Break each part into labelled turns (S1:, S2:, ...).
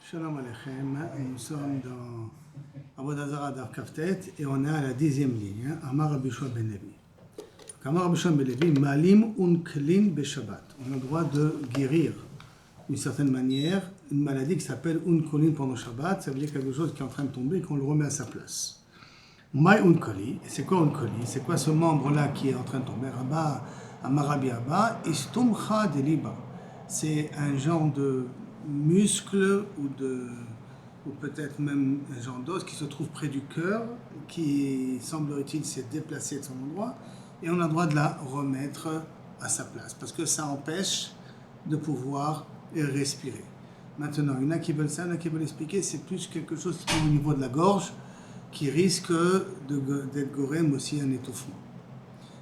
S1: Shalom Aleichem, nous sommes dans Avodah Zarah Daf Kaftet et on est à la 10e ligne, Amar Rabbi Yoshua ben Levi. Amar Rabbi Yoshua ben Levi, Malim unklin beshabbat. On a le droit de guérir d'une certaine manière une maladie qui s'appelle unkolin pendant Shabbat, ça veut dire quelque chose qui est en train de tomber et qu'on le remet à sa place. Mai unkoli, et c'est quoi unkoli? C'est quoi ce membre-là qui est en train de tomber? Rabba, Amar Rabbi Abba, istumcha de liba. C'est un genre de muscle ou peut-être même un genre d'os qui se trouve près du cœur, qui semblerait-il s'est déplacé de son endroit, et on a le droit de la remettre à sa place, parce que ça empêche de pouvoir respirer. Maintenant, il y en a qui veulent ça, il y en a qui veulent expliquer, c'est plus quelque chose qui est au niveau de la gorge, qui risque d'être gorème aussi un étouffement.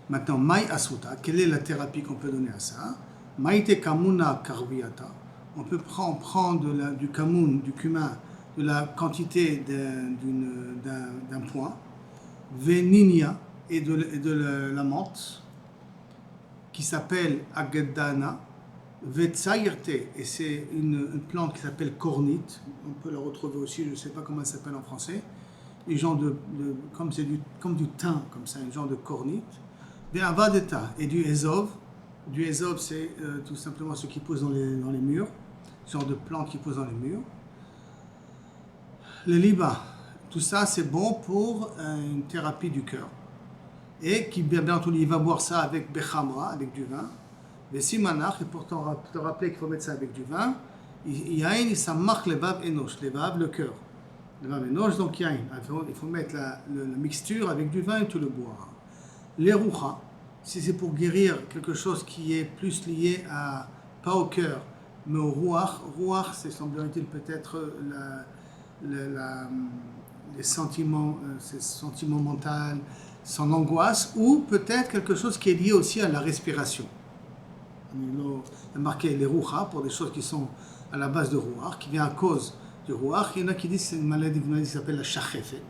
S1: Maintenant, Mai Asuta, quelle est la thérapie qu'on peut donner à ça? Maïte Kamuna Karviata. On peut prendre du kamoun, du cumin, de la quantité d'un point, Veninia et de la menthe, qui s'appelle Agedana, Vetsayirte, et c'est une plante qui s'appelle cornite, on peut la retrouver aussi, je ne sais pas comment elle s'appelle en français, un genre comme du thym, comme ça, un genre de cornite, Ve'avadeta, et du ezov. Du ezov, c'est tout simplement ce qui pousse dans les murs, ce genre de plantes qui poussent dans les murs. Le liba, tout ça c'est bon pour une thérapie du cœur. Et qui, bien entendu, il va boire ça avec bechamra, avec du vin. Mais simanach, et pourtant te rappeler qu'il faut mettre ça avec du vin, yain, ça marque le vav enosh, le vav, le cœur. Le vav enosh, donc yain. Il faut mettre la mixture avec du vin et tu le bois. Les roucha, si c'est pour guérir quelque chose qui est plus lié pas au cœur, mais au ruach. Ruach, c'est semblerait-il peut-être les sentiments, ses sentiments mentaux, son angoisse, ou peut-être quelque chose qui est lié aussi à la respiration. Il a marqué les ruach pour des choses qui sont à la base de ruach, qui vient à cause du ruach. Il y en a qui disent que c'est une maladie qui s'appelle la shachefet.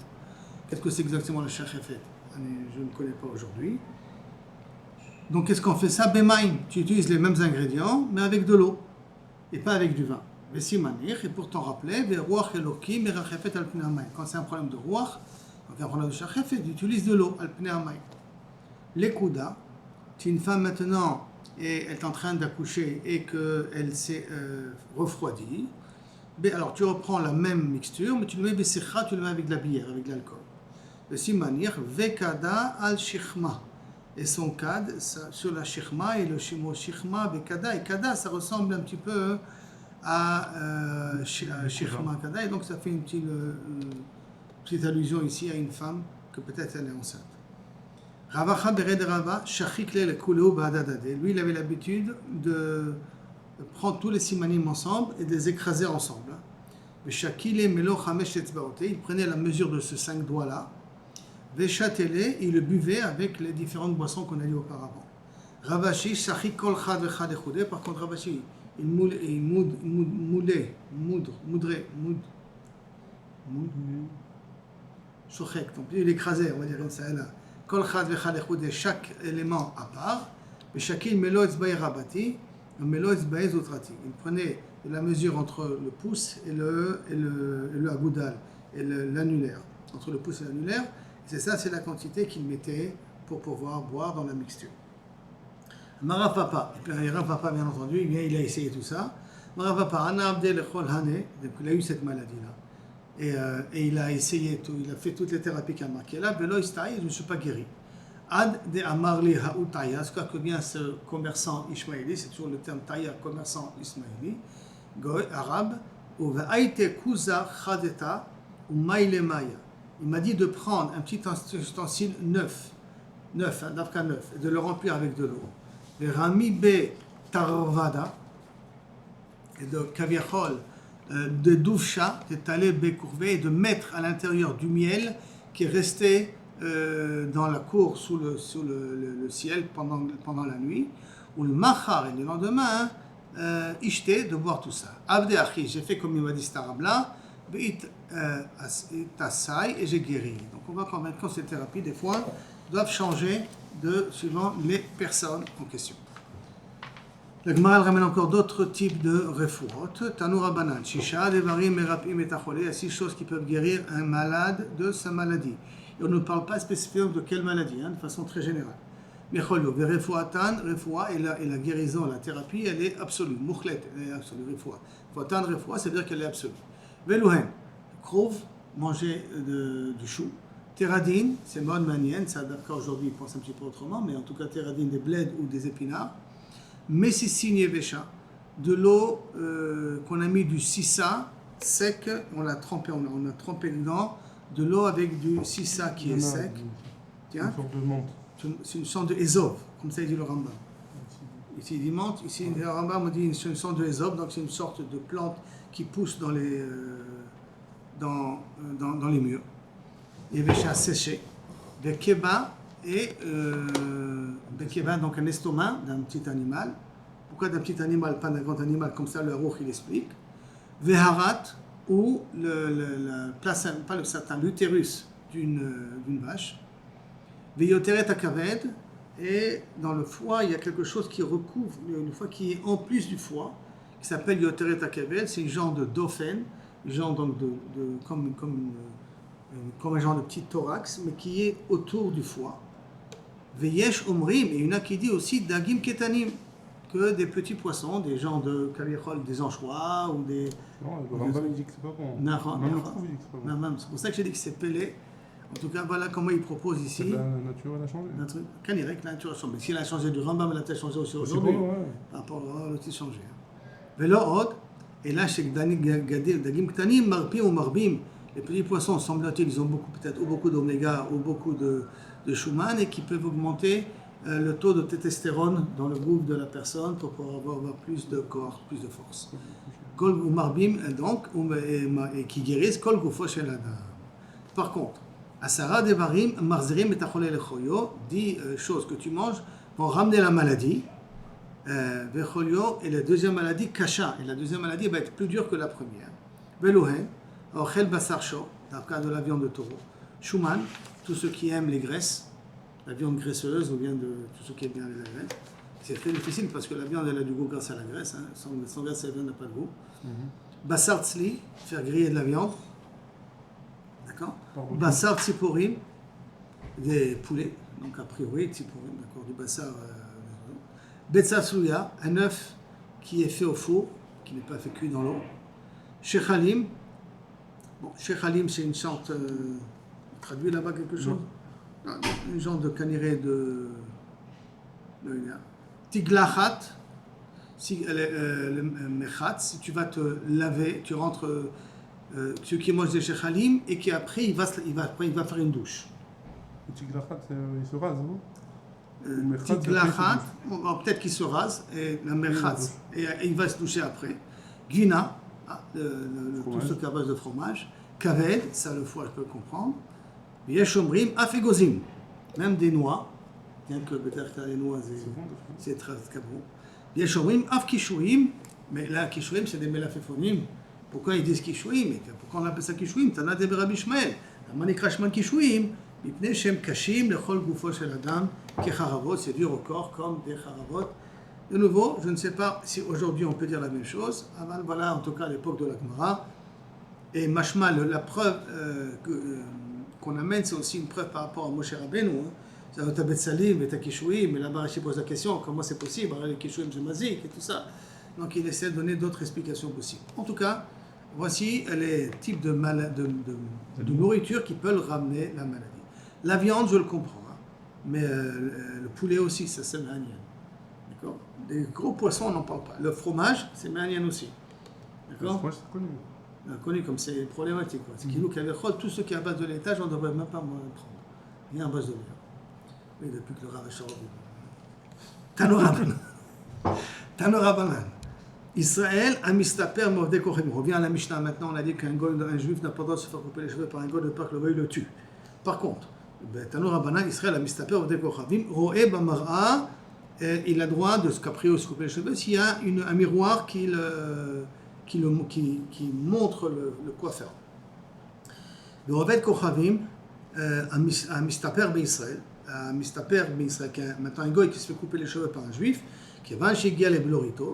S1: Qu'est-ce que c'est exactement la shachefet? Je ne connais pas aujourd'hui. Donc, qu'est-ce qu'on fait ça? Bemaim, tu utilises les mêmes ingrédients, mais avec de l'eau, et pas avec du vin. Vesimanir, et pour t'en rappeler, veruach elokim merachefet al pnei hamayim. Quand c'est un problème de ruach, donc un problème de shachefet, tu utilises de l'eau al pnei hamayim. L'ekouda, tu es une femme maintenant, et elle est en train d'accoucher, et qu'elle s'est refroidie, alors tu reprends la même mixture, mais tu le mets besicha, tu le mets avec de la bière, avec de l'alcool. Vesimanir, vekada al shichma. Et son kad sur la shichma, et le shichma bekada, et kada ça ressemble un petit peu à shichma kada, et donc ça fait une petite allusion ici à une femme que peut-être elle est enceinte. Ravacha bered Rava shachikle le kuleu ba'adadade. Lui il avait l'habitude de prendre tous les simanim ensemble et de les écraser ensemble. Shakile melo chamesh etzbaot. Il prenait la mesure de ces 5 doigts là. Véchatele, il le buvait avec les différentes boissons qu'on a dit auparavant. Ravashi, Shachik kol chad vechad echudé. Par contre, Ravashi, il moudrait, Shochek, donc il écrasait, on va dire comme ça, là. Kol chad vechad echudé, chaque élément à part. Et chacun melo etzbae rabati, melo etzbae zotrati. Il prenait la mesure entre le pouce et le agoudal, et l'annulaire. Entre le pouce et l'annulaire. C'est ça, c'est la quantité qu'il mettait pour pouvoir boire dans la mixture. Rav Papa, bien entendu, il a essayé tout ça. Rav Papa, Ana Abdel Chol Hane, il a eu cette maladie-là. Et il a essayé tout, il a fait toutes les thérapies qu'il a marquées là, Belo Istaï, je ne suis pas guéri. Ad de Amarli Haoutaya, ce que bien ce commerçant ismaéli, c'est toujours le terme taïa, commerçant ismaéli, goy, arabe, ou Vaïte Kuza Chadeta, ou Maïle Maya. Il m'a dit de prendre un petit ustensile neuf, d'Afka neuf, et de le remplir avec de l'eau. Et Rami be tarvada, et de kaviachol, de doufcha, de talé be courvé, et de mettre à l'intérieur du miel qui est resté dans la cour sous le ciel pendant la nuit, ou le machar, et le lendemain, ishte, de boire tout ça. Abde achi, j'ai fait comme il m'a dit cet arabe-là, et j'ai guéri. Donc on voit qu'en même temps ces thérapies des fois doivent changer suivant les personnes en question. La Gemara ramène encore d'autres types de refuot. Tanu Rabbanan, Shisha, Devarim, Merapim et Tachole. Il y a 6 choses qui peuvent guérir un malade de sa maladie. Et on ne parle pas spécifiquement de quelle maladie, de façon très générale. Mecholio, Verefuatan, Refoua, et la guérison, la thérapie, elle est absolue. Mouchlet, elle est absolue. Refoua. Fuatan, Refoua, ça veut dire qu'elle est absolue. Velouhen, Krov, manger du chou. Teradine, c'est mode manienne, ça d'accord aujourd'hui, ils pensent un petit peu autrement, mais en tout cas, teradine des bleds ou des épinards. Messissine Yevesha, de l'eau qu'on a mis du sissa sec, on l'a trempé, on a trempé dedans, de l'eau avec du sissa qui est sec. Tiens,
S2: une sorte de menthe.
S1: C'est une sorte de Ézov, comme ça il dit le Rambam. Ici il dit menthe, ici le Rambam dit c'est une sorte de Ézov, donc c'est une sorte de plante qui pousse dans les murs. Yevesha séché, de keba et donc un estomac d'un petit animal. Pourquoi d'un petit animal, pas d'un grand animal, comme ça le Aruch il explique. Veharat, ou la place, pas le satin, l'utérus d'une vache. Veyoteret akaved, et dans le foie il y a quelque chose qui recouvre le foie, qui est en plus du foie, qui s'appelle yoteret akaved. C'est une genre de dauphin, une genre donc comme un genre de petit thorax, mais qui est autour du foie. Veyesh omrim, et il y en a qui dit aussi dagim ketanim, que des petits poissons, des genres de kavierol, des anchois ou des.
S2: Non, le Rambam dit que c'est pas bon. Même le trouve, il dit que c'est pas bon.
S1: C'est pour ça que j'ai dit que c'est pelé. En tout cas, voilà comment il propose ici.
S2: La nature, elle a changé.
S1: La nature a changé. Si elle a changé du Rambam, elle a peut-être changé aussi aujourd'hui.
S2: Bon, ouais.
S1: Par rapport à l'autre, changé. Velo od, et là, chez dagim ketanim, marpim ou marbim. Les petits poissons, semble-t-il, ils ont beaucoup d'oméga ou beaucoup de Schumann et qui peuvent augmenter le taux de testostérone dans le groupe de la personne pour pouvoir avoir plus de corps, plus de force. Kol ou marbim, donc, et qui guérissent kol gufo shel adam. Par contre, asara devarim marzerim et tachole lechoyo, 10 choses que tu manges vont ramener la maladie. Vechoyo, et la deuxième maladie, kasha, et la deuxième maladie va être plus dure que la première. Velohen, Ochel basar chaud, dans le cas de la viande de taureau. Schumann, tous ceux qui aiment les graisses, la viande graisseuse ou bien de tout ce qui est bien avec la graisse. C'est très difficile parce que la viande elle a du goût grâce à la graisse. Sans graisse, la viande n'a pas de goût. Bassar tzli, faire griller de la viande. D'accord. Bassar tsiporim, des poulets. Donc a priori, tsiporim, d'accord, du bassar. Betsasouya, un œuf qui est fait au four, qui n'est pas fait cuit dans l'eau. Shechalim. Bon, Sheikh Halim, c'est une sorte. Traduit là-bas quelque chose? Non, une sorte de caniré de Tiglachat, le mechat, si tu vas te laver, tu rentres. Celui qui mange des Sheikh Halim et qui après il va faire une douche.
S2: Le Tiglachat, il se rase, non?
S1: Tiglachat, peut-être qu'il se rase, et la mechat, et il va se doucher après. Gina. Tout ce qui est à base de fromage. Kaved, ça le foie, je peux comprendre. Yeshomrim, afegozim, même des noix, bien que peut-être que les noix, c'est très bon. Yeshomrim, afkishouim, mais là, kishouim, c'est des melaféphonim. Pourquoi ils disent kishouim? Pourquoi on appelle ça kishouim? Tana de Rabbi Ishmael. Manikrashman kishouim, mipne shem kashim, lechol gufo shel adam, kecharavot, c'est dur au corps, comme des charavot. De nouveau, je ne sais pas si aujourd'hui on peut dire la même chose. Avant, voilà, en tout cas, à l'époque de la Gemara. Et mashma, la preuve qu'on amène, c'est aussi une preuve par rapport à Moshe Rabbeinu. C'est à Tabet Salim, et à Kishouim, mais là-bas, Rashi pose la question comment c'est possible, les Kishouim, c'est mazik et tout ça. Donc il essaie de donner d'autres explications possibles. En tout cas, voici les types de nourriture qui peuvent ramener la maladie. La viande, je le comprends, mais le poulet aussi, ça c'est l'anion. D'accord. Les gros poissons, on n'en parle pas. Le fromage, c'est manian aussi. D'accord.
S2: Le fromage, c'est connu.
S1: Connu comme c'est problématique. C'est qu'il nous tout ce qui est à base de laitage, on ne devrait même pas prendre. Rien à base de lait. Oui, depuis que le Rav est chorobé. Tanorabanan. Israël, Amistaper, Movde Kochim. On revient à la Mishnah maintenant. On a dit qu'un juif n'a pas le droit de se faire couper les cheveux par un goy de peur que le goy le tue. Par contre, Tanorabanan, Israël, Amistaper, Movde Kochim. Roé Bamara. Il a le droit de se caprier se couper les cheveux s'il y a un miroir qui montre le coiffeur. Le Roved Kochavim, à Mistaper Israël, maintenant un goy qui se fait couper les cheveux par un juif,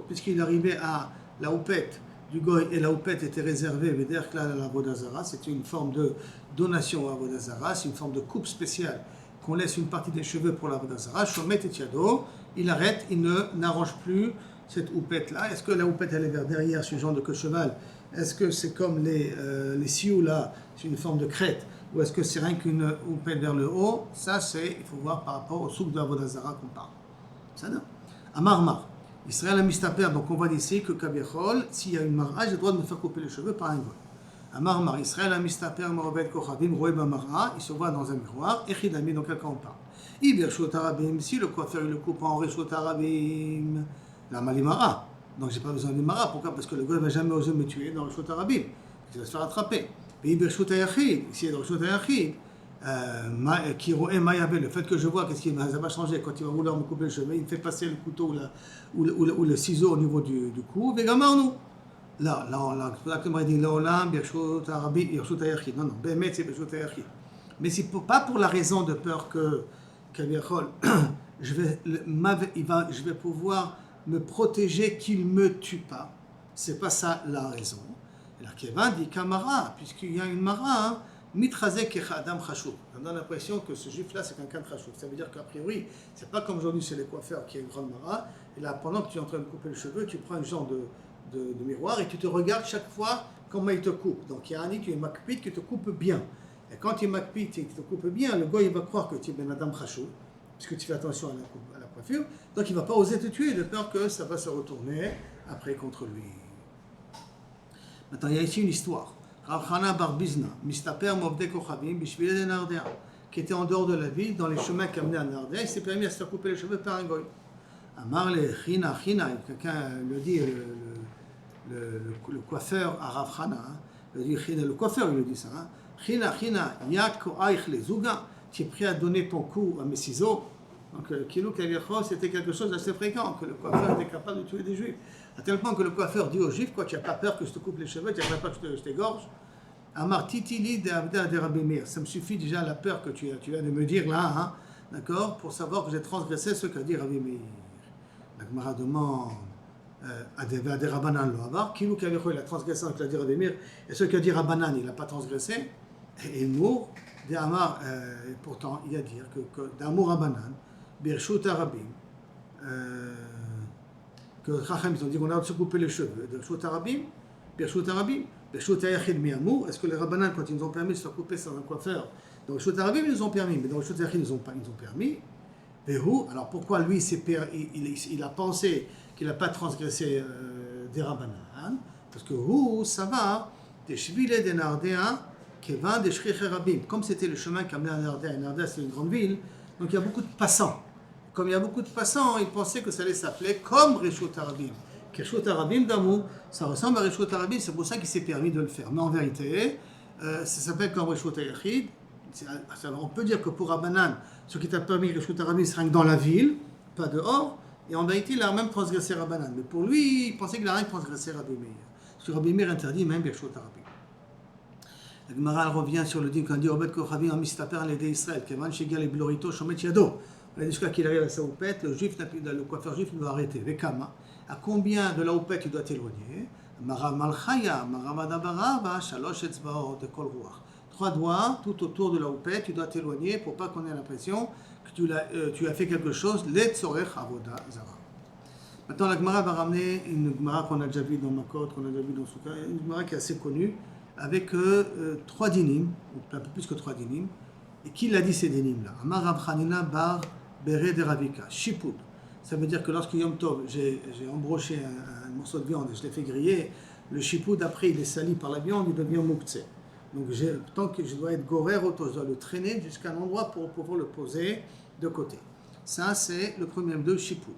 S1: Puisqu'il arrivait à la houppette du goy et la houppette était réservée à la Avodah Zara, c'était une forme de donation à Avodah Zara, c'est une forme de coupe spéciale qu'on laisse une partie des cheveux pour la Avodah Zara. Shomet et Yado, il arrête, il n'arrange plus cette houppette-là. Est-ce que la houppette elle est vers derrière ce genre de queue cheval? Est-ce que c'est comme les sioux là, c'est une forme de crête? Ou est-ce que c'est rien qu'une houppette vers le haut? Ça, il faut voir par rapport au souk de Avodah Zara qu'on parle. Ça donne. Amar. Israël a mistaper, donc on voit d'ici que Kabiachol, s'il y a une mara, j'ai le droit de me faire couper les cheveux par un goy. Amar, Israël a mistaper, Morobet Kochavim, Roeba Mara, il se voit dans un miroir, Echidami, dans quel cas on parle. Ibirshot Arabim, si le coiffeur il le coupe en Reshot Arabim, la Malimara. Donc j'ai pas besoin de mara, pourquoi? Parce que le goy ne va jamais oser me tuer dans Reshot Arabim, il va se faire attraper. Et Ibirshot Ayachid, ici il y a Reshot Ayachid. Le fait que je vois qu'est-ce qui va changer quand il va vouloir me couper les cheveux, il me fait passer le couteau ou le ciseau au niveau du cou. Vegamarnou. Là, comme on dit, l'olam, birshut arabi, birshut ayachid. Non, bémet c'est birshut ayachid. Mais c'est pas pour la raison de peur que je vais pouvoir me protéger qu'il me tue pas. C'est pas ça la raison. Et la Kévan dit Kamara, puisqu'il y a une mara. Hein, Mitrazek et Adam Khashou. On a l'impression que ce juif-là, c'est quelqu'un de Khashou. Ça veut dire qu'a priori, c'est pas comme aujourd'hui chez les coiffeurs qui a une grande mara. Et là, pendant que tu es en train de couper le cheveu, tu prends un genre de miroir et tu te regardes chaque fois comment il te coupe. Donc il y a un dit, tu es makpit qui te coupe bien. Et quand tu es makpit et qui te coupe bien, le gars il va croire que tu es Ben Adam Khashou, puisque tu fais attention à la coiffure. Donc il ne va pas oser te tuer de peur que ça va se retourner après contre lui. Maintenant, il y a ici une histoire. Rav Chana bar Bizna, Mistaper Mobde Kochavim, Bishvile de Nardea, qui était en dehors de la ville, dans les chemins qui amenaient à Nardea, il s'est permis à se faire couper les cheveux par un goy. Amar le China, quelqu'un le dit, le coiffeur à Rav Chana, le coiffeur il le dit ça, China, Yako Aich le Zuga, tu es prêt à donner ton cou à mes ciseaux. Donc, Kilou Kaviachol, c'était quelque chose d'assez fréquent, que le coiffeur était capable de tuer des juifs. À tel point que le coiffeur dit aux juifs, quoi, tu n'as pas peur que je te coupe les cheveux, tu n'as pas peur que je t'égorge. Amar Titili de Abda de Rabbi Meir. Ça me suffit déjà la peur que tu viens de me dire là, hein, d'accord, pour savoir que j'ai transgressé ce qu'a dit Rabbi Meir. La Gemara demande à des Rabbanan lo avar, Kilou Kaviachol, il a transgressé ce qu'a dit Rabbi Meir, et ce qu'a dit Rabbanan, il n'a pas transgressé. Et Mour, de Amar, pourtant, il y a à dire que d'Amour Rabbanan, Birshut Arabim, que Chacham ils ont dit qu'on a de se couper les cheveux. Birshut Arabim, Birshut Ayachid Miamour. Est-ce que les Rabbanan, quand ils nous ont permis de se couper sans un coiffeur, dans Birshut Arabim, ils nous ont permis, mais dans Birshut Ayachid, ils nous ont permis. Alors pourquoi lui, il a pensé qu'il n'a pas transgressé des Rabbanan? Parce que ça va, des Shvile des Nardéens, qui va des Shriche Rabim. Comme c'était le chemin qui amenait à Nardea, et Nardea c'est une grande ville, donc il y a beaucoup de passants. Comme il y a beaucoup de passants, ils pensaient que ça allait s'appeler comme Reshut Arabim. Reshut Arabim d'amour, ça ressemble à Reshut Arabim, c'est pour ça qu'il s'est permis de le faire. Mais en vérité, ça s'appelle comme Reshut Ayachid. On peut dire que pour Rabbanan, ce qui t'a permis Reshut Arabim, c'est rien que dans la ville, pas dehors. Et en vérité, il a même transgressé Rabbanan. Mais pour lui, il pensait qu'il n'a rien transgressé Rabbi Meir. Parce que Rabbi Meir interdit même Reshut Arabim. La Gemara revient sur le din qu'on dit Obed Kochavim Mistaper l'aider Israël, Kevan Shigal et Blorito Shomet Yado. Jusqu'à qu'il arrive à sa houppette, le coiffeur juif doit arrêter. Vekama, à combien de la houppette tu dois t'éloigner? Mara Malchaya, Mara Madabarava, Shalosh Etzbaot de Kol Ruach. 3 doigts tout autour de la houppette, tu dois t'éloigner pour pas qu'on ait l'impression que tu as fait quelque chose. Letzorech Avoda Zara. Maintenant, la Gemara va ramener une Gemara qu'on a déjà vue dans Makot, qu'on a déjà vue dans Souka, une Gemara qui est assez connue, avec 3 dinim, ou un peu plus que 3 dinim. Et qui l'a dit ces dinim-là? Amar Rav Chanina bar Beret de Ravika, Shipud. Ça veut dire que lorsque Yom Tov, j'ai embroché un morceau de viande et je l'ai fait griller, le Shipud, après, il est sali par la viande, il devient mouktsé. Donc, tant que je dois être gorer auto, je dois le traîner jusqu'à un endroit pour pouvoir le poser de côté. Ça, c'est le premier de Shipud.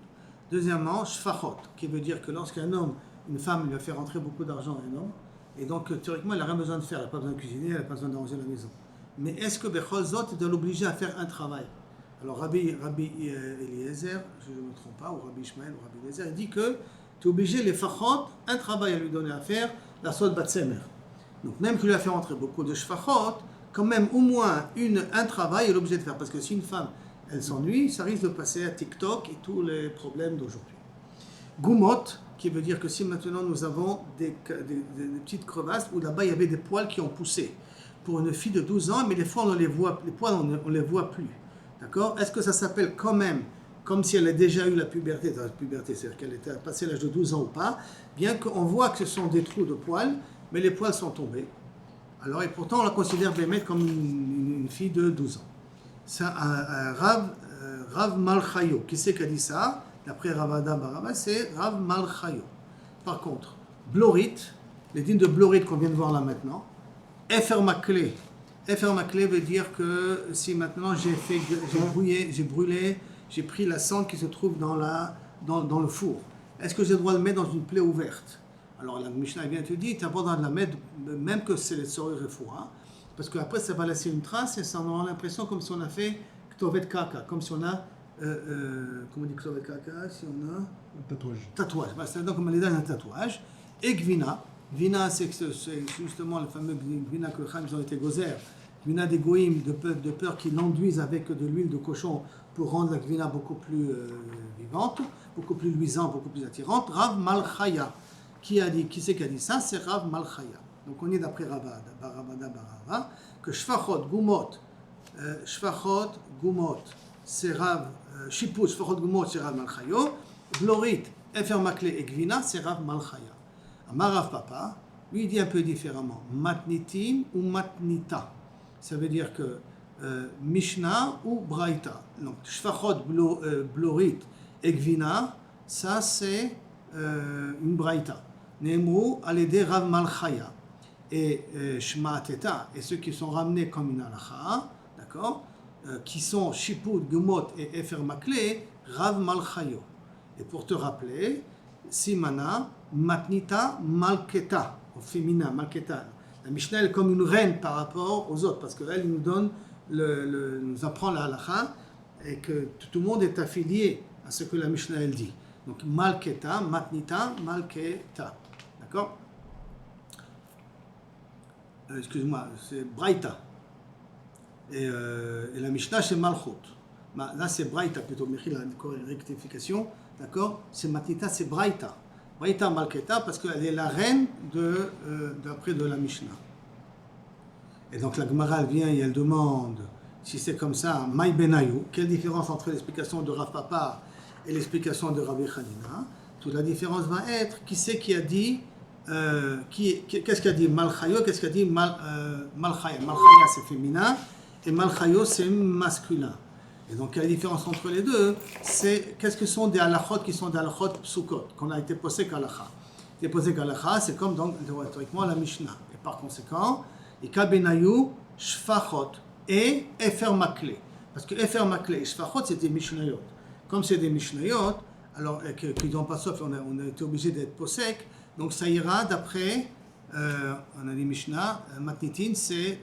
S1: Deuxièmement, Shfachot, qui veut dire que lorsqu'un homme, une femme, lui a fait rentrer beaucoup d'argent à un homme, et donc, théoriquement, elle n'a rien besoin de faire, elle n'a pas besoin de cuisiner, elle n'a pas besoin d'arranger la maison. Mais est-ce que Bechol Zot doit l'obliger à faire un travail? Alors Rabbi Eliezer, je ne me trompe pas, ou Rabbi Ishmael, ou Rabbi Eliezer, il dit que tu es obligé, les fachot, un travail à lui donner à faire, la sot batsemer. Donc même qu'il lui a fait rentrer beaucoup de shfachot, quand même au moins un travail, il est obligé de faire. Parce que si une femme, elle s'ennuie, ça risque de passer à TikTok et tous les problèmes d'aujourd'hui. Gumot, qui veut dire que si maintenant nous avons des petites crevasses où là-bas il y avait des poils qui ont poussé. Pour une fille de 12 ans, mais les poils on les voit plus. D'accord? Est-ce que ça s'appelle quand même comme si elle a déjà eu la puberté, c'est-à-dire qu'elle était passé l'âge de 12 ans ou pas, bien qu'on voit que ce sont des trous de poils, mais les poils sont tombés. Alors, et pourtant, on la considère comme une fille de 12 ans. Ça, Rav Malchayo. Qui c'est qui a dit ça? D'après Ravada Baraba, c'est Rav Malchayo. Par contre, Blorit, les dînes de Blorit qu'on vient de voir là maintenant, Efer Maklé. Efer Maklé veut dire que si maintenant j'ai brûlé, j'ai pris la cendre qui se trouve dans le four. Est-ce que j'ai le droit de le mettre dans une plaie ouverte? Alors la Mishnah vient te dire, tu as pas le droit de la mettre, même que c'est les sourires et fourra, parce qu'après ça va laisser une trace et ça aura l'impression comme si on a fait Ktovet Kaka, comme si on a, comment on dit Ktovet Kaka, si on a...
S2: Un tatouage.
S1: Tatouage, c'est donc comme les un tatouage. Et Gvina, Gvina c'est justement le fameux Gvina que les Khams ont été gozer, Gvina des Goïm, de peur qu'ils l'enduisent avec de l'huile de cochon pour rendre la Gvina beaucoup plus vivante, beaucoup plus luisante, beaucoup plus attirante. Rav Malchaya. Qui c'est qui a dit ça? C'est Rav Malchaya. Donc on est d'après Ravada Barava que Shfachot Gumot, c'est Rav Shiput, Shfachot Gumot, c'est Rav Malchayo. Blorit, Efer Makle et Gvina, c'est Rav Malchaya. Amar Rav Papa, lui il dit un peu différemment. Matnitim ou Matnita. Ça veut dire que Mishnah ou Braïta. Donc Shfachot Blorit et Gvina, ça c'est une Braïta. Nemru al-Ede Rav Malchaya et Shema Teta, et ceux qui sont ramenés comme une halacha, d'accord, qui sont Shiput, Gumot et Efer Makle, Rav Malchayo. Et pour te rappeler, Simana, Matnita, Malketa, au féminin, Malketa. La Mishnah est comme une reine par rapport aux autres, parce qu'elle nous donne, nous apprend la halacha, et que tout le monde est affilié à ce que la Mishnah elle dit. Donc Malketa, Matnita, Malketa. D'accord? Excuse-moi, c'est Braïta. Et la Mishnah, c'est Malchut. Là, c'est Braïta plutôt. Michil a une rectification. D'accord? C'est Matnita, c'est Braïta. Braïta Malketa, parce qu'elle est la reine d'après de la Mishnah. Et donc la Gemara vient et elle demande, si c'est comme ça, Maï Benayu, quelle différence entre l'explication de Rav Papa et l'explication de Rabbi Hanina? Toute la différence va être qui c'est qui a dit, qu'est-ce qu'a dit Malchayo, qu'est-ce qu'a dit Malchaya. Malchaya c'est féminin et Malchayo c'est masculin. Et donc la différence entre les deux, c'est qu'est-ce que sont des halachot qui sont des halachot psukot, qu'on a été posé qu'halacha. Les posé qu'halacha, c'est comme donc théoriquement la Mishnah. Et par conséquent, Ika Benayu, Shfachot et Efer Makle. Parce que Efer Makle et Shfachot c'est des Mishnayot. Comme c'est des Mishnayot, alors qui n'ont pas sauf, on a été obligé d'être posek, donc ça ira d'après, on a dit Mishnah, Matnitin c'est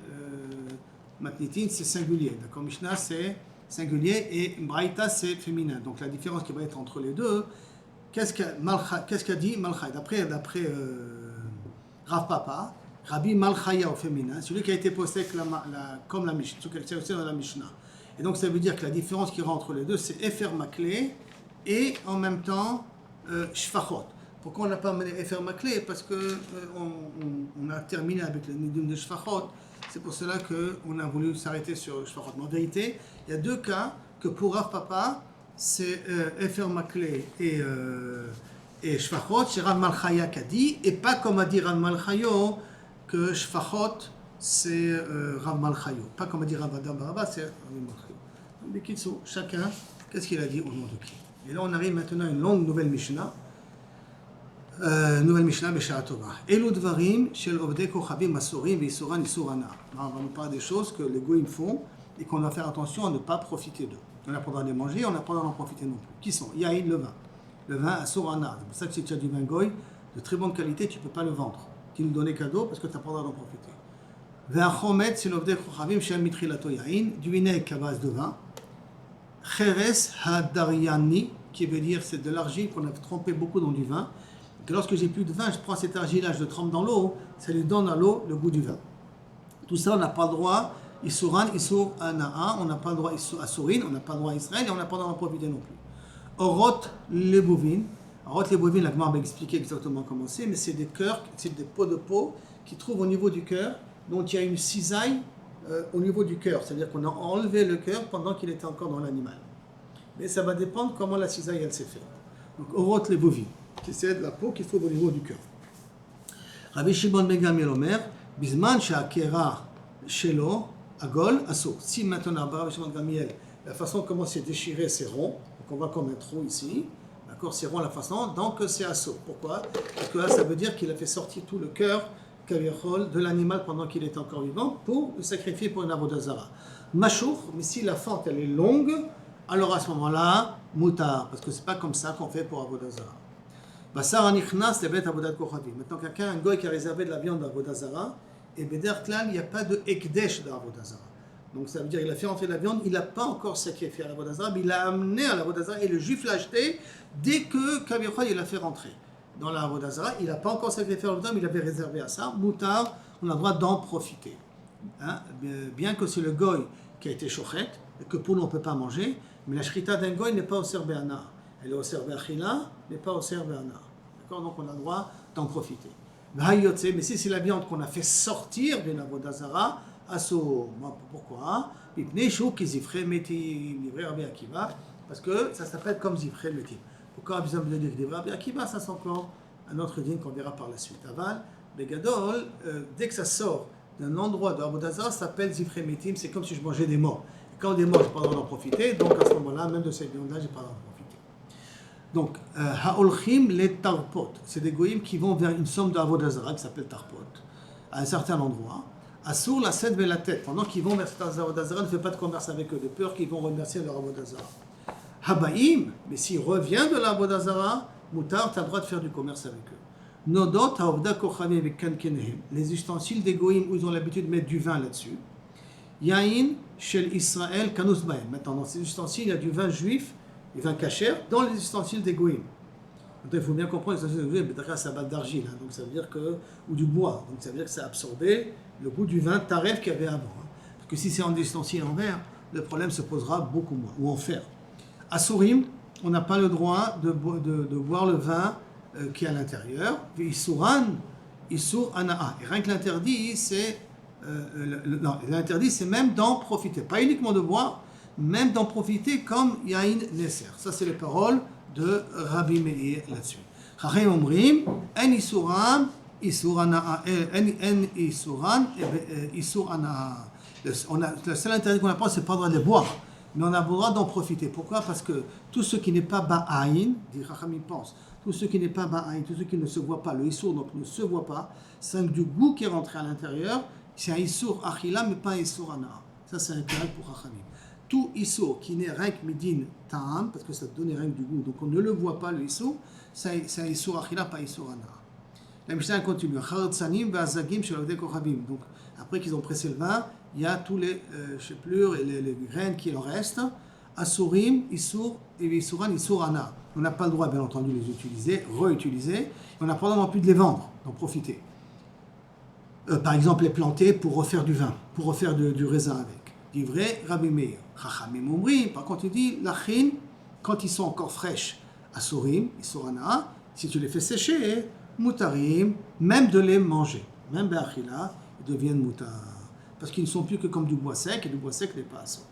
S1: singulier, d'accord, Mishnah c'est singulier et Braïta c'est féminin. Donc la différence qui va être entre les deux, qu'est-ce qu'a dit Malchaya? D'après Rav Papa, Rabbi Malchaya au féminin, celui qui a été posek comme la Mishnah, c'est aussi dans la Mishnah. Et donc ça veut dire que la différence qui rentre entre les deux, c'est Efer Makle et en même temps Shfachot. Pourquoi on n'a pas amené Efer Makle? Parce qu'on a terminé avec le Nidim de Shfachot. C'est pour cela qu'on a voulu s'arrêter sur Shfachot. Mais en vérité, il y a deux cas que pour Rav Papa, c'est Efer Makle et Shfachot, c'est Rav Malchaya qui a dit, et pas comme a dit Rav Malchayo, que Shfachot, c'est Rav Malchayo. Pas comme a dit Rav Adam Baraba, c'est Rav Malchayo. Mais chacun, qu'est-ce qu'il a dit au nom de qui? Et là, on arrive maintenant à une longue nouvelle Mishnah. Nouvelle Mishnah, Beshara Tova. Elu Dvarim, Shel Ovdei Kochavim Asurim, V'Isuran Isurana. On va nous parler des choses que les goïms font et qu'on doit faire attention à ne pas profiter d'eux. On n'a pas le droit de les manger, on n'a pas le droit d'en profiter non plus. Qui sont? Yaïn, le vin. Le vin Asurana. C'est pour ça que si tu as du vin goï de très bonne qualité, tu ne peux pas le vendre. Tu nous donnais cadeau parce que tu n'as pas le droit d'en profiter. Ve'achomet, Shel Ovdei Kochavim, Shel Mitrilato Yaïn. Du vinaigre à base de vin. Cheres Hadariani, qui veut dire c'est de l'argile qu'on a trempé beaucoup dans du vin. Et lorsque j'ai plus de vin, je prends cette argile-là, je le trempe dans l'eau, ça lui donne à l'eau le goût du vin. Tout ça, on n'a pas le droit, Isuran, Isur Anaa, on n'a pas le droit Asurin, on n'a pas le droit Israël et on n'a pas le droit d'en profiter non plus. Orot les bovines. Alors, les bovines, la Gemara va expliquer exactement comment c'est, mais c'est des cœurs, c'est des pots de peau qui trouvent au niveau du cœur, donc il y a une cisaille au niveau du cœur, c'est-à-dire qu'on a enlevé le cœur pendant qu'il était encore dans l'animal. Mais ça va dépendre comment la cisaille elle s'est faite. Donc, orot les bovines, c'est de la peau qui se trouve au niveau du cœur. Rabbi Shimon ben Gamliel Omer, Bisman she'akera shelo agol aso. Si maintenant Rabbi Shimon ben Gamliel, la façon comment c'est déchiré, c'est rond, donc on voit comme un trou ici, d'accord, c'est rond la façon, donc c'est asso. Pourquoi? Parce que là, ça veut dire qu'il a fait sortir tout le cœur de l'animal pendant qu'il était encore vivant pour le sacrifier pour une avodah zara. Machour, mais si la fente elle est longue, alors à ce moment-là, moutar, parce que c'est pas comme ça qu'on fait pour avodah zara. Basar anichnas lebet avodat kochavim. Maintenant, quelqu'un, un goy qui a réservé de la viande d'avodah zara, et beder klal, il n'y a pas de ekdesh d'avodah zara. Donc ça veut dire qu'il a fait entrer de la viande, il n'a pas encore sacrifié à l'avodah zara, mais il l'a amené à l'avodah zara et le juif l'a acheté dès que Kavichol il l'a fait rentrer dans l'avodah zara. Il n'a pas encore sacrifié à l'avodah zara, mais il avait réservé à ça. Moutar, on a le droit d'en profiter. Hein? Bien que c'est le goy qui a été chochet, et que pour nous on ne peut pas manger, mais la shrita d'un goy n'est pas au serbe ana. Elle est au serbe achila, mais pas au serbe ana. D'accord? Donc on a le droit d'en profiter. Mais si c'est la viande qu'on a fait sortir d'une avodah zara, pourquoi? Parce que ça s'appelle comme Zifre Metim. Pourquoi besoin de dire Zifre Akiva? Ça c'est encore un autre dîme qu'on verra par la suite. Aval, Begadol, dès que ça sort d'un endroit de Avodah Zara, ça s'appelle Zifre Metim, c'est comme si je mangeais des morts. Et quand des morts, je n'ai pas le droit d'en profiter, donc à ce moment-là, même de cette viande-là, je n'ai pas le droit d'en profiter. Donc, Ha'olchim les Tarpot, c'est des goïms qui vont vers une somme de Avodah Zara qui s'appelle Tarpot, à un certain endroit. Assour la sève et la tête. Pendant qu'ils vont vers cette avodah zara, ne fait pas de commerce avec eux, de peur qu'ils vont remercier leur avodah zara. Habaïm, mais s'il revient de la avodah zara, moutar, tu as le droit de faire du commerce avec eux. Nodot haovda kochavim avec kankenehem. Les ustensiles des goïms où ils ont l'habitude de mettre du vin là-dessus. Yain shel Israël kanus baem. Maintenant, dans ces ustensiles, il y a du vin juif, du vin kasher, dans les ustensiles des goïms. Donc, il faut bien comprendre que les ustensiles des goïms, c'est à base d'argile, hein, donc ça veut dire que, ou du bois, donc ça veut dire que ça a absorbé le goût du vin taref qu'il y avait avant. Hein. Parce que si c'est en ustensile en verre, le problème se posera beaucoup moins, ou en fer. À Sourim, on n'a pas le droit de boire le vin qui est à l'intérieur. Isuran, Isur Anaa. Et rien que l'interdit, c'est l'interdit, c'est même d'en profiter. Pas uniquement de boire, même d'en profiter comme Yain Nesser. Ça, c'est les paroles de Rabbi Meir là-dessus. Chachem Omrim, En Isuran, Isur Anaa, En Isuran, Isur Anaa. Le seul interdit qu'on n'a pas, c'est pas le droit de boire, mais on a le droit d'en profiter. Pourquoi? Parce que tout ce qui n'est pas Ba'aïn, dit Chachamim pense, tout ce qui n'est pas Ba'aïn, tout ce qui ne se voit pas, le Isur donc ne se voit pas, c'est du goût qui est rentré à l'intérieur, c'est un Isur Achila, mais pas un Isur Anaa. Ça, c'est un cas pour Chachamim. Tout Isur qui n'est rien que Midin Ta'am, parce que ça donne rien que du goût, donc on ne le voit pas, le Isur, c'est un Isur Achila, pas Isur Anaa. La Mishnah continue. Donc, après qu'ils ont pressé le vin, il y a tous les chépelures et les graines qui en restent. Asurim, Isur et Isuran, Isur Ana. On n'a pas le droit, bien entendu, de les utiliser, réutiliser. On n'a pas le droit non plus de les vendre, d'en profiter. Par exemple, les planter pour refaire du vin, pour refaire du raisin avec. Dit vrai, Rabbi Meir. Chachamim Omri, par contre, il dit, Lachin, quand ils sont encore fraîches, Asurim, Isur Ana, si tu les fais sécher, Moutarim, même de les manger, même Be'achila, ils deviennent moutar. Parce qu'ils ne sont plus que comme du bois sec, et du bois sec n'est pas assaut.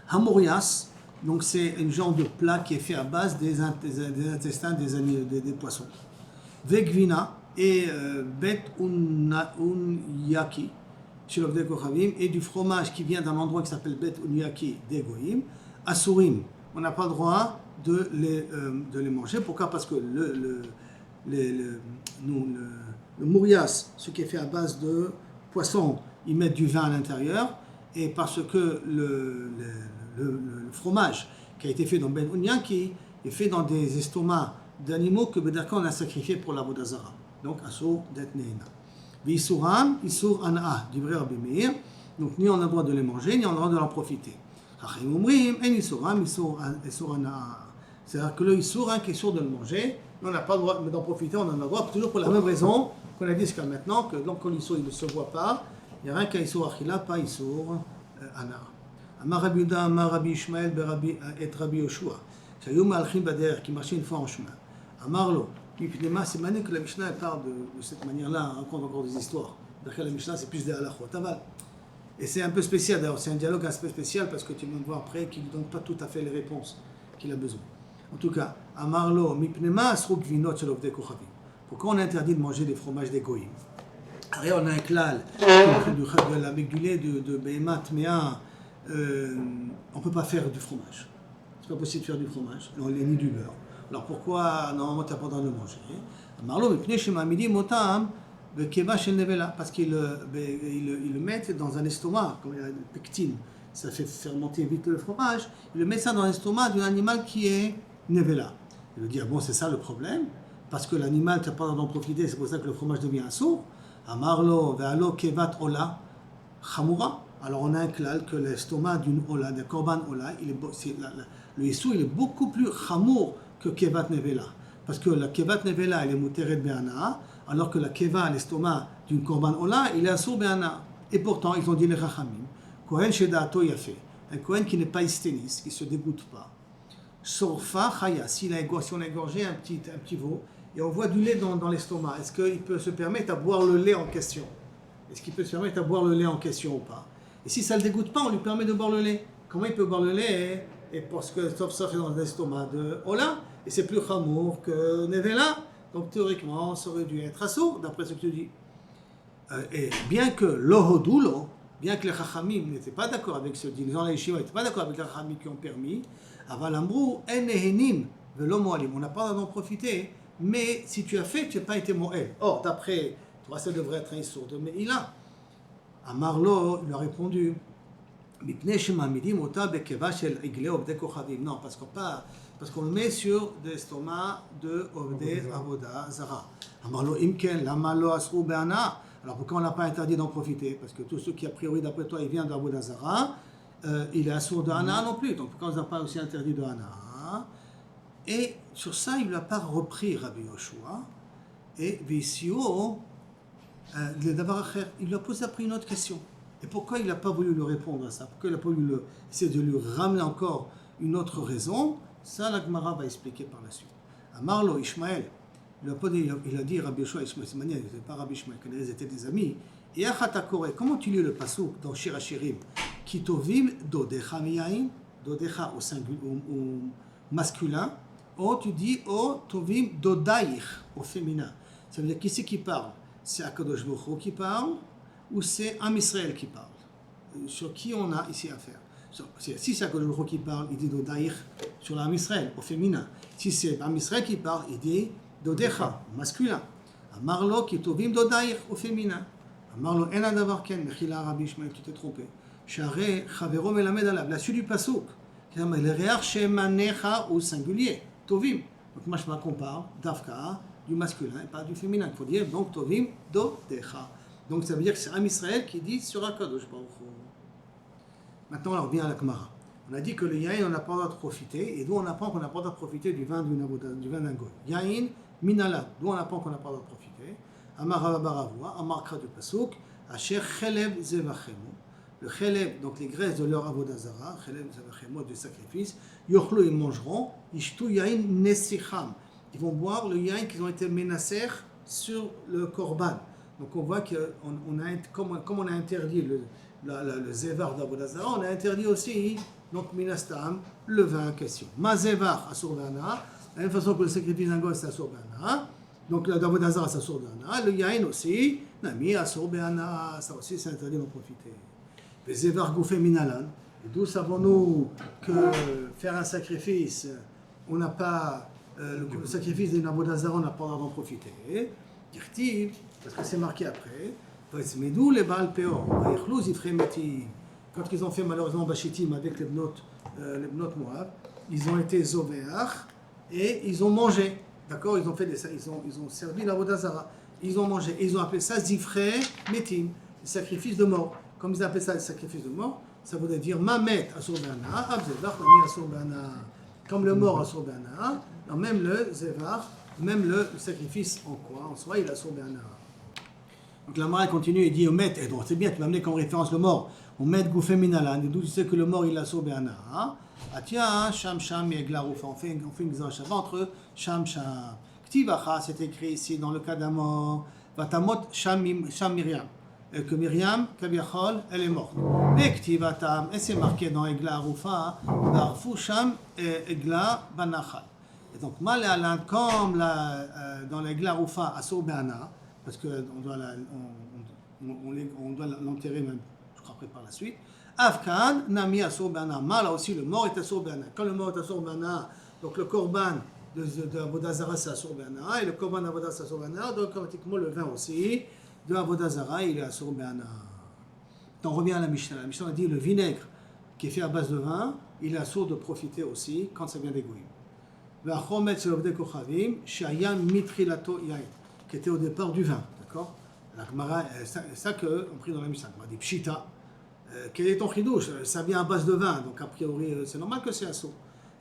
S1: Hamourias, donc c'est un genre de plat qui est fait à base des intestins des poissons. Vegvina et bet unyaki, chez l'Ovdei Kochavim, et du fromage qui vient d'un endroit qui s'appelle bet unyaki des Goïm. Asurim, on n'a pas le droit de les manger. Pourquoi? Parce que le mourias, ce qui est fait à base de poisson, ils mettent du vin à l'intérieur, et parce que le fromage qui a été fait dans Ben Unyan, qui est fait dans des estomacs d'animaux que Bedarka on a sacrifié pour la avodah zara. Donc, Asur det neina. V'isuram, Isur Anaa, du vrai Rabbi Meir. Donc, ni on a le droit de les manger, ni on a le droit de en profiter. Chachem Omrim, En Isuram, Isur Anaa. C'est-à-dire que le Isur, qui est sûr de le manger, on n'a pas le droit d'en profiter, on en a le droit, toujours pour la même raison qu'on a dit jusqu'à maintenant, que donc quand l'Issour il ne se voit pas, il n'y a rien qu'à Issour Achila, pas Issour Ana. Amar Rabbi Yuda, Amar Rabbi Ishmael, et Rabbi Yoshua. שהיו מהלכים בדרך, qui marchaient une fois en chemin. אמר לו, מפנימה, c'est מעניין que la Mishnah parle de cette manière-là, on raconte encore des histoires. D'après la Mishnah, c'est plus des halachot. Et c'est un peu spécial d'ailleurs, c'est un dialogue un peu spécial parce que tu vas voir après qu'il ne donne pas tout à fait les réponses qu'il a besoin. En tout cas, אמר לו, מפנימה אסרו גבינות של עובדי כוכבים. Pourquoi on interdit de manger des fromages des goïms? Après, on a un klal, avec du lait de Behema Tmea, on ne peut pas faire du fromage. C'est pas possible de faire du fromage, ni du beurre. Alors pourquoi normalement tu n'as pas le droit de le manger? Marlo, mipnei shema'amidim otam bekeva shel nevela, parce qu'ils le mettent dans un estomac, comme il y a le pectine, ça fait fermenter vite le fromage, ils le mettent ça dans l'estomac d'un animal qui est nevela. Il veut dire, bon, c'est ça le problème, parce que l'animal, tu n'as pas le droit d'en profiter, c'est pour ça que le fromage devient un sourd. Amarlo ve'alo kevat ola chamura. Alors on a un klal que l'estomac d'une ola, d'un korban ola, le issou il est beaucoup plus chamour que kevat nevela. Parce que la kevat nevela elle est muteret be'ana, alors que la keva, l'estomac d'une korban ola, il est assour be'ana. Et pourtant ils ont dit les chachamim, kohen shedato yafé, un kohen qui n'est pas hysténiste, qui ne se dégoûte pas. Sorfa chaya, si on a égorgé un petit veau, et on voit du lait dans l'estomac, est-ce qu'il peut se permettre à boire le lait en question? Est-ce qu'il peut se permettre à boire le lait en question ou pas? Et si ça ne le dégoûte pas, on lui permet de boire le lait. Comment il peut boire le lait? Et parce que sauf ça fait dans l'estomac de Ola, et c'est plus chamour que Nevela, donc théoriquement ça aurait dû être assourd, d'après ce que tu dis. Et bien que l'ohodulo, bien que les chachamim n'étaient pas d'accord avec ce dit, les gens de la yeshiva n'étaient pas d'accord avec les chachamim qui ont permis, avalambrou en ehenim velo moalim, on n'a pas d'en profiter, mais si tu as fait, tu n'as pas été mo'el. Or, d'après toi, ça devrait être un sourd, mais il a. Amarlo, il a répondu, non, parce qu'on le met sur l'estomac de Ovdei Avoda Zara. Amarlo, imken, lamalo asrou be'ana. Alors pourquoi on n'a pas interdit d'en profiter? Parce que tous ceux qui, a priori, d'après toi, ils viennent d'Avoda Zara, il est assourd de Hana non plus. Donc pourquoi on n'a pas aussi interdit de Hana? Et sur ça, il ne l'a pas repris, Rabbi Yoshua. Et Vissio, il lui a posé après une autre question. Et pourquoi il n'a pas voulu lui répondre à ça? Pourquoi il n'a pas voulu essayer de lui ramener encore une autre raison? Ça, la Gemara va expliquer par la suite. Amarlo, Ishmaël, il a dit Rabbi Yoshua, Ishmaël, c'est manière, il n'était pas Rabbi Ishmaël, ils étaient des amis. Et Achatakore, comment tu lis le pasuk dans Shir Hashirim? Kitovim dodecha miyain, dodecha au singulier, au masculin, ou tu dis o tovim dodaich au féminin. Ça veut dire qui c'est qui parle? C'est Akadosh Baruch Hu qui parle ou c'est Am Israël qui parle? Sur qui on a ici affaire? Si c'est Akadosh Baruch Hu qui parle, il dit dodaich sur l'Am Israël au féminin. Si c'est Am Israël qui parle, il dit dodecha au masculin. Amarlo kitovim dodaich au féminin. Amarlo en adavar ken mechila Rabbi Ishmael, tu t'es trompé. Share chavero melamed alav. La suite du pasuk. Le réar shemanecha au singulier. Tovim. Donc moi je me compare d'Afka du masculin et pas du féminin. Il faut dire donc Tovim dodecha. Donc ça veut dire que c'est Am Israël qui dit sur Akadosh Baruch Hu. Maintenant on revient à la Gemara. On a dit que le yain on n'a pas le droit de profiter, et d'où on apprend qu'on n'a pas le droit de profiter du vin d'un goy. Yain minala, d'où on apprend qu'on n'a pas le droit de profiter. Amar Baravua, Amar Kra du Pasuk, Asher Chelev Zevachemu. Le Chelev, donc les graisses de leur avodazara, Chelev Zevachemu du sacrifice, Yochlo ils mangeront, Ishtu Yain Nesicham. Ils vont boire le yain qu'ils ont été menacés sur le korban. Donc on voit que comme on a interdit le zévar d'Avodazara, on a interdit aussi, donc minastam, le vin en question. Ma zévar asur b'ana, de la même façon que le sacrifice d'un gosse c'est asur b'ana, donc d'Avodazara c'est asur b'ana, le yain aussi, nami asur b'ana, ça aussi c'est interdit d'en profiter. Le zévar goufé minalan, et d'où savons-nous que faire un sacrifice, on n'a pas, le sacrifice d'un Avodazara, on n'a pas le droit d'en profiter. Dirtiv, parce que c'est marqué après, Vaizmedou les Baal Peor, Vaïchlou Zifrei Metim. Quand ils ont fait malheureusement Bachitim avec les Bnot Moab, ils ont été Zovéach et ils ont mangé. D'accord? Ils ont servi la Vodazara. Ils ont mangé. Et ils ont appelé ça Zifrei Metim, le sacrifice de mort. Comme ils appellent ça le sacrifice de mort, ça voudrait dire Mamet Asur Bana, Abzevach Mami Asur Bana. Comme le mort Asur Bana, même le Zevach, même le sacrifice en quoi? En soi, il a sauvé un art. Donc la Mara continue et dit c'est bien, tu m'as amené comme référence le mort. On met Goufé Minalan, et d'où tu sais que le mort il a sauvé un art. Ah tiens, Sham Sham et Glaroufa, on fait une exagération entre Sham Sham. Ktivacha, c'est écrit ici dans le cas d'un mort, Vatamot Sham Miriam. Et que Myriam, Kabiachol, elle est morte. Mais Ktivatam, et c'est marqué dans Egla Rufa, Barfou Sham et Egla Banachal. Et donc, Malalan, comme dans l'Egla Rufa, Asur Be'ana, parce qu'on doit l'enterrer même, je crois après par la suite. Afkan, Nami Asur Be'ana. Là aussi, le mort est Asur Be'ana. Quand le mort est Asur Be'ana, donc le korban de Avodah Zarah c'est Asur Be'ana, et le korban d'Avodah c'est Asur Be'ana, donc automatiquement le vin aussi de Avodah Zarah, il est Asur Be'ana. On revient à la Mishnah. La Mishnah a dit le vinaigre qui est fait à base de vin, il est Asur de profiter aussi quand ça vient des goyim. Vachomet c'est l'obdek ochavim, shayam mitrilato yain, qui était au départ du vin, d'accord? La Gemara, c'est ça qu'on prie dans la Mishnah. On dit pshita. Quel est ton chidouche? Ça vient à base de vin, donc a priori c'est normal que c'est Asur.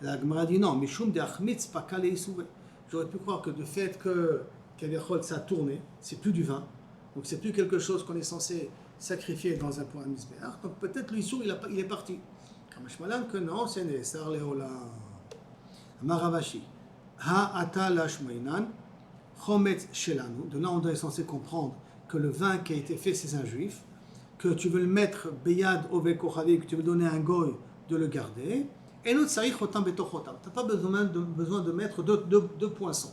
S1: La Gemara dit non, Mishum de Achmitz Pakale Isouve. J'aurais pu croire que du fait que ça a tourné, c'est plus du vin, donc c'est plus quelque chose qu'on est censé sacrifier dans un point misbéach, donc peut-être l'Issour il est parti. Kamashmalan que non, c'est Nesar Leola. Maravashi. Ha Ata Lashmoinan, Chometz Shelanu. De là on est censé comprendre que le vin qui a été fait c'est un juif, que tu veux le mettre Beyad Ove Kochavi, que tu veux donner à un goy de le garder. Et l'autre, ça y est, chotam betochotam. Tu n'as pas besoin de mettre deux poinçons.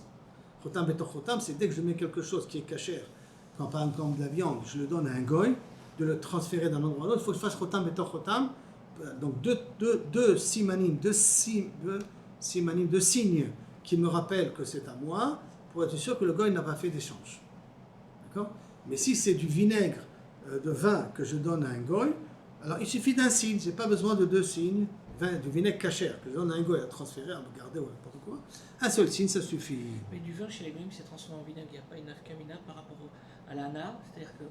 S1: Chotam betochotam, c'est dès que je mets quelque chose qui est cachère, quand par exemple de la viande, je le donne à un goy, de le transférer d'un endroit à l'autre, il faut que je fasse chotam betochotam. Donc deux simanim, deux signes qui me rappellent que c'est à moi, pour être sûr que le goy n'a pas fait d'échange. D'accord? Mais si c'est du vinaigre de vin que je donne à un goy, alors il suffit d'un signe, je n'ai pas besoin de deux signes. Du vinaigre cachère, que j'en ai un goy à transférer, à garder ou n'importe quoi, un seul signe, ça suffit.
S3: Mais du vin chez les goyim, c'est transformé en vinaigre, il n'y a pas une nafkamina par rapport à l'ana, c'est-à-dire que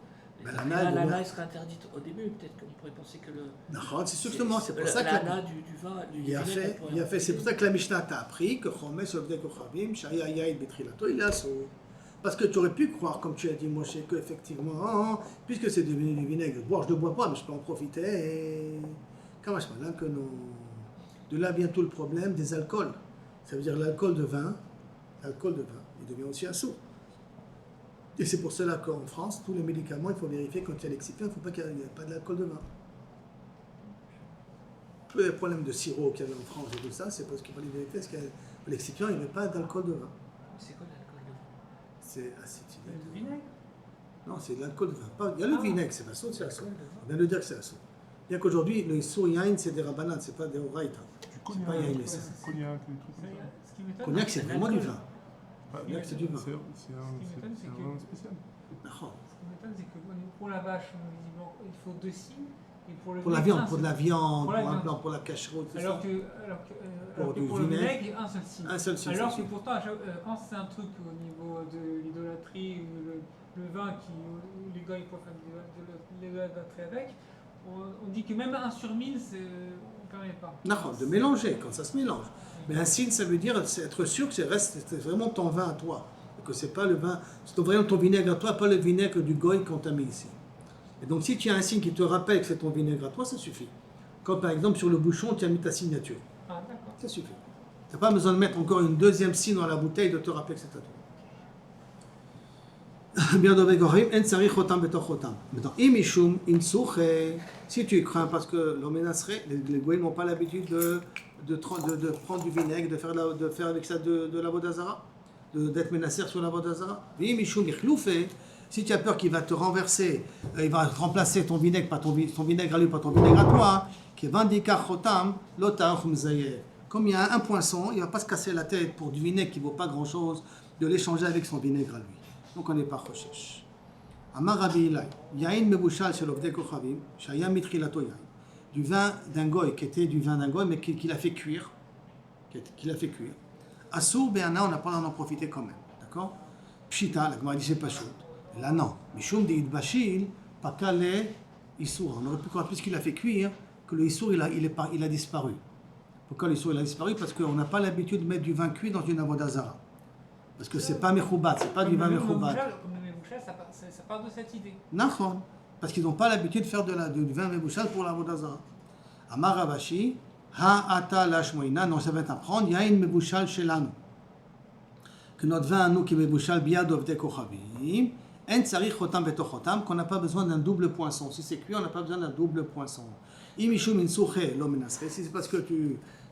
S3: l'ana serait interdite au début, peut-être qu'on pourrait penser que le...
S1: Non, c'est justement, c'est pour ça que
S3: l'ana du vin, du vinaigre...
S1: C'est pour ça que la Mishnah t'a appris que Chomet, Sovdek, Ochavim, Shaya, Yaïd, Betrilato, il est assaut. Parce que tu aurais pu croire, comme tu as dit, Moshe, qu'effectivement, puisque c'est du vinaigre, boire, je ne bois pas, mais je peux en profiter et... Comment je parle, que non. De là vient tout le problème des alcools. Ça veut dire l'alcool de vin, il devient aussi assaut. Et c'est pour cela qu'en France, tous les médicaments, il faut vérifier quand il y a l'excipient, il ne faut pas qu'il n'y ait pas de l'alcool de vin. Tous les problèmes de sirop qu'il y avait en France et tout ça, c'est parce qu'il fallait vérifier parce que l'excipient, il n'y avait pas d'alcool de vin.
S3: C'est quoi l'alcool de vin?
S1: C'est acétylène.
S3: Du vinaigre?
S1: Non, c'est de l'alcool de vin. Il y a le vinaigre, c'est assaut, c'est assaut. On vient de dire que c'est assaut. Bien qu'aujourd'hui, le Issour Yain, c'est des rabanan, c'est pas des Horaïta.
S2: C'est pas Yain, c'est cognac, des trucs comme ça.
S1: Cognac, c'est vraiment du vin. Cognac, c'est du vin.
S2: C'est un vin spécial.
S4: Ce qui m'étonne, c'est que pour la vache, visiblement, il faut deux signes. Et
S1: pour la viande, pour la cacheroute.
S4: Alors que pour le vinaigre, il y a un seul signe.
S1: Un seul signe.
S4: Alors que pourtant, quand c'est un truc au niveau de l'idolâtrie ou le vin où les gars ils peuvent faire de l'idolâtrie avec, on dit que même 1 sur 1000, on ne permet pas.
S1: Non, de mélanger, quand ça se mélange. Mais un signe, ça veut dire être sûr que c'est vraiment ton vin à toi. Que c'est pas le vin, c'est vraiment ton vinaigre à toi, pas le vinaigre du goy qu'on t'a mis ici. Et donc si tu as un signe qui te rappelle que c'est ton vinaigre à toi, ça suffit. Comme par exemple sur le bouchon, tu as mis ta signature.
S4: Ah d'accord.
S1: Ça suffit. Tu n'as pas besoin de mettre encore une deuxième signe dans la bouteille de te rappeler que c'est à toi. Bien maintenant, imishum insouche, si tu crains parce que les goyim n'ont pas l'habitude de prendre du vinaigre, de faire avec ça de la vodazara, d'être menacé sur la vodazara. Imishum ichloufé, si tu as peur qu'il va te renverser, il va remplacer ton vinaigre, pas ton vinaigre à lui, pas ton vinaigre à toi, qui est vandika chotam lotar mzayer. Comme il y a un poinçon, il ne va pas se casser la tête pour du vinaigre qui ne vaut pas grand chose, de l'échanger avec son vinaigre à lui. Donc on n'est pas chochesh. Amar Rabbi Ilai, Yain mebushal shel ovdei kochavim, shaya mitrilato yain. Du vin d'un goy, qui était du vin d'un goy, mais qu'il a fait cuire. Assour be'ana, on n'a pas d'en profiter quand même. D'accord? Pshita, la Gemara dit c'est pas chaud. Là non. Mishum de idbashil, pakale issour. On aurait pu croire, puisqu'il a fait cuire, que le issour il a disparu. Pourquoi le issour il a disparu? Parce qu'on n'a pas l'habitude de mettre du vin cuit dans une avodazara. Parce que c'est pas mechoubat, c'est pas du vin mechoubat.
S4: Comme le mebouchal, ça part de cette idée.
S1: Non, parce qu'ils n'ont pas l'habitude de faire du vin mebouchal pour la vodazara. Amar Ravashi, Ha'ata lashmoina, non, ça va t'apprendre, yain mebushal shelanu. Que notre vin à nous qui est mebushal biad ovde kochavim, en tsarich chotam betochotam, qu'on n'a pas besoin d'un double poinçon. Si c'est cuit, on n'a pas besoin d'un double poinçon. Imishum insouche lo menasre. Si c'est parce que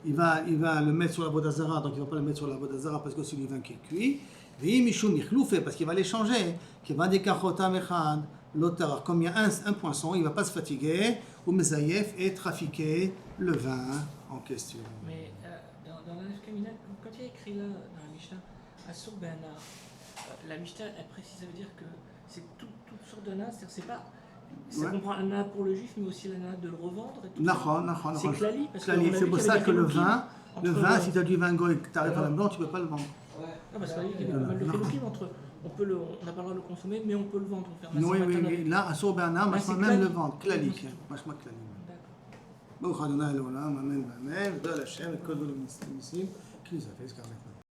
S1: il va le mettre sur la bodazara, donc il ne va pas le mettre sur la bodazara parce que c'est du vin qui est cuit. Imishum ichloufe, parce qu'il va les changer. Qui va dekachotam echad. L'auteur, comme il y a un poinçon, il ne va pas se fatiguer, ou mezayef, et trafiquer le vin en question.
S3: Mais dans la nafkamina, quand il y a écrit là, dans la Mishnah, Asur Be'ana, la Mishnah, elle précise, ça veut dire que c'est toutes sortes de nas, c'est-à-dire c'est pas. Ça comprend un na pour le juif, mais aussi la na de le revendre. Et tout ça. C'est klali, parce que
S1: c'est pour ça que le vin, si tu as du vin goy et que tu arrives à la blanc, tu ne peux pas le vendre.
S3: Non, parce qu'il y a pas mal de chilokim entre. On n'a pas le droit de le consommer, mais on peut le vendre.
S1: Oui, là, à Sorbana, je peux même le vendre. Klali. D'accord. Bon, Khadona, Elola, Mamen, Bamen, Dal Hashem, et Kol Volo Missim, qui nous a fait escarmer.